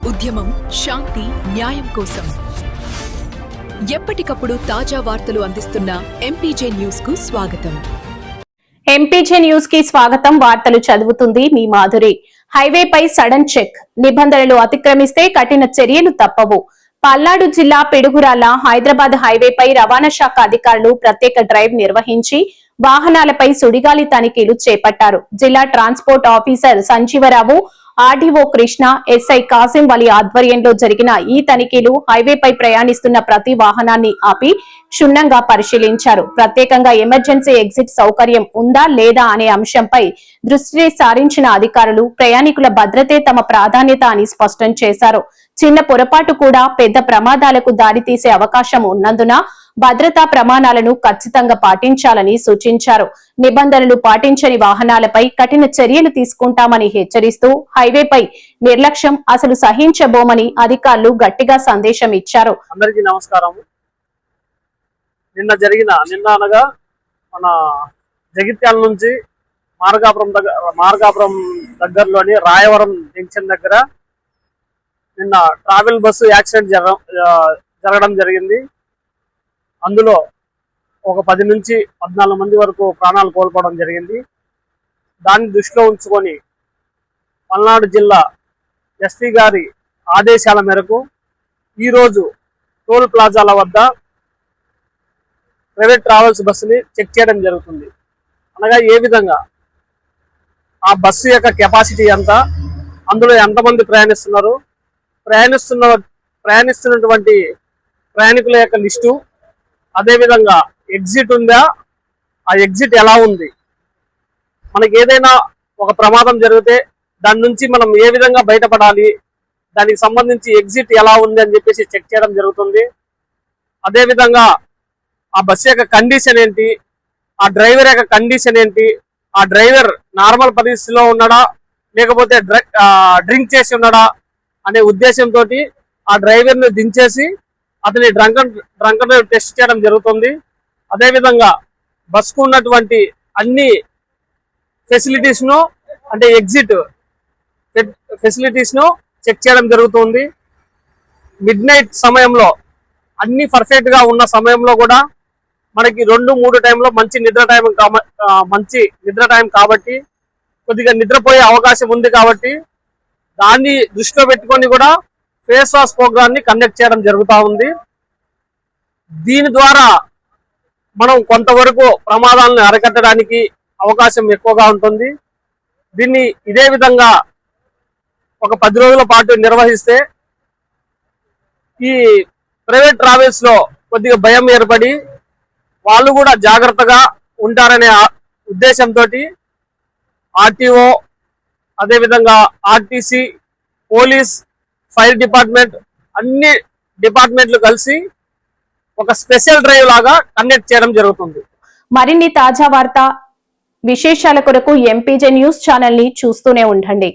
ఉద్యమం శాంతి న్యాయం కోసం ఎప్పటికప్పుడు తాజా వార్తలు అందిస్తున్న ఎంపీజే న్యూస్ కు స్వాగతం. ఎంపీజే న్యూస్ కి స్వాగతం. వార్తలు చదువుతుంది మీ మాధురి. హైవేపై సడన్ చెక్, నిబంధనలు అతిక్రమిస్తే కఠిన చర్యలు తప్పవు. పల్నాడు జిల్లా పిడుగురాళ్ల హైదరాబాద్ హైవేపై రవాణా శాఖ అధికారులు ప్రత్యేక డ్రైవ్ నిర్వహించి వాహనాలపై సుడిగాలి తనిఖీలు చేపట్టారు. జిల్లా transport officer Sanjeeva Rao, RDO Krishna, SI Kasim Vali ఆధ్వర్యంలో జరిగిన ఈ తనిఖీలు హైవేపై ప్రయాణిస్తున్న ప్రతి వాహనాన్ని ఆపి క్షుణ్ణంగా పరిశీలించారు. ప్రత్యేకంగా ఎమర్జెన్సీ ఎగ్జిట్ సౌకర్యం ఉందా లేదా అనే అంశంపై దృష్టి సారించిన అధికారులు ప్రయాణికుల భద్రతే తమ ప్రాధాన్యత అని స్పష్టం చేశారు. చిన్న పొరపాటు కూడా పెద్ద ప్రమాదాలకు దారితీసే అవకాశం ఉన్నందున భద్రతా ప్రమాణాలను ఖచ్చితంగా పాటించాలని సూచించారు. నిబంధనలు పాటించని వాహనాలపై కఠిన చర్యలు తీసుకుంటామని హెచ్చరిస్తూ హైవేపై నిర్లక్ష్యం అసలు సహించబోమని అధికారులు గట్టిగా సందేశం ఇచ్చారు. అందరికీ నమస్కారం. నిన్న అనగా మన జగిత్యాల నుంచి మార్గాపురం దగ్గరలోని రాయవరం జంక్షన్ దగ్గర నిన్న ట్రావెల్ బస్సు యాక్సిడెంట్ జరగడం జరిగింది. అందులో ఒక 10 నుంచి 14 మంది వరకు ప్రాణాలు కోల్పోవడం జరిగింది. దాన్ని దృష్టిలో ఉంచుకొని పల్నాడు జిల్లా ఎస్పీ గారి ఆదేశాల మేరకు ఈరోజు టోల్ ప్లాజాల వద్ద ప్రైవేట్ ట్రావెల్స్ బస్సుని చెక్ చేయడం జరుగుతుంది. అనగా ఏ విధంగా ఆ బస్సు యొక్క కెపాసిటీ ఎంత, అందులో ఎంతమంది ప్రయాణిస్తున్నారు, ప్రయాణిస్తున్నటువంటి ప్రయాణికుల యొక్క లిస్టు, అదేవిధంగా ఎగ్జిట్ ఉందా, ఆ ఎగ్జిట్ ఎలా ఉంది, మనకి ఏదైనా ఒక ప్రమాదం జరిగితే దాని నుంచి మనం ఏ విధంగా బయటపడాలి, దానికి సంబంధించి ఎగ్జిట్ ఎలా ఉంది అని చెప్పేసి చెక్ చేయడం జరుగుతుంది. అదేవిధంగా ఆ బస్సు యొక్క కండిషన్ ఏంటి, ఆ డ్రైవర్ యొక్క కండిషన్ ఏంటి, ఆ డ్రైవర్ నార్మల్ పరిస్థితిలో ఉన్నాడా లేకపోతే డ్రింక్ చేసి ఉన్నాడా అనే ఉద్దేశంతో ఆ డ్రైవర్ని దించేసి అతని డ్రంకన్ టెస్ట్ చేయడం జరుగుతుంది. అదేవిధంగా బస్కు ఉన్నటువంటి అన్ని ఫెసిలిటీస్ను అంటే ఎగ్జిట్ ఫెసిలిటీస్ను చెక్ చేయడం జరుగుతుంది. మిడ్ నైట్ సమయంలో అన్ని పర్ఫెక్ట్ గా ఉన్న సమయంలో కూడా మనకి 2-3 టైంలో మంచి నిద్ర టైం కాబట్టి కొద్దిగా నిద్రపోయే అవకాశం ఉంది. కాబట్టి దాన్ని దృష్టిలో పెట్టుకొని కూడా ఫేస్ వాష్ ప్రోగ్రామ్ ని కండక్ట్ చేయడం జరుగుతూ ఉంది. దీని ద్వారా మనం కొంతవరకు ప్రమాదాలను అరికట్టడానికి అవకాశం ఎక్కువగా ఉంటుంది. దీన్ని ఇదే విధంగా ఒక 10 రోజుల పాటు నిర్వహిస్తే ఈ ప్రైవేట్ ట్రావెల్స్ లో కొద్దిగా భయం ఏర్పడి వాళ్ళు కూడా జాగ్రత్తగా ఉంటారనే ఉద్దేశంతో ఆర్టీఓ, అదేవిధంగా ఆర్టీసీ, పోలీస్, ఫైర్ డిపార్ట్మెంట్ అన్ని డిపార్ట్మెంట్లు కలిసి ఒక స్పెషల్ డ్రైవ్ లాగా కండక్ట్ చేయడం జరుగుతుంది. మరిన్ని తాజా వార్త విశేషాల కొరకు ఎంపీజే న్యూస్ ఛానల్ ని చూస్తూనే ఉండండి.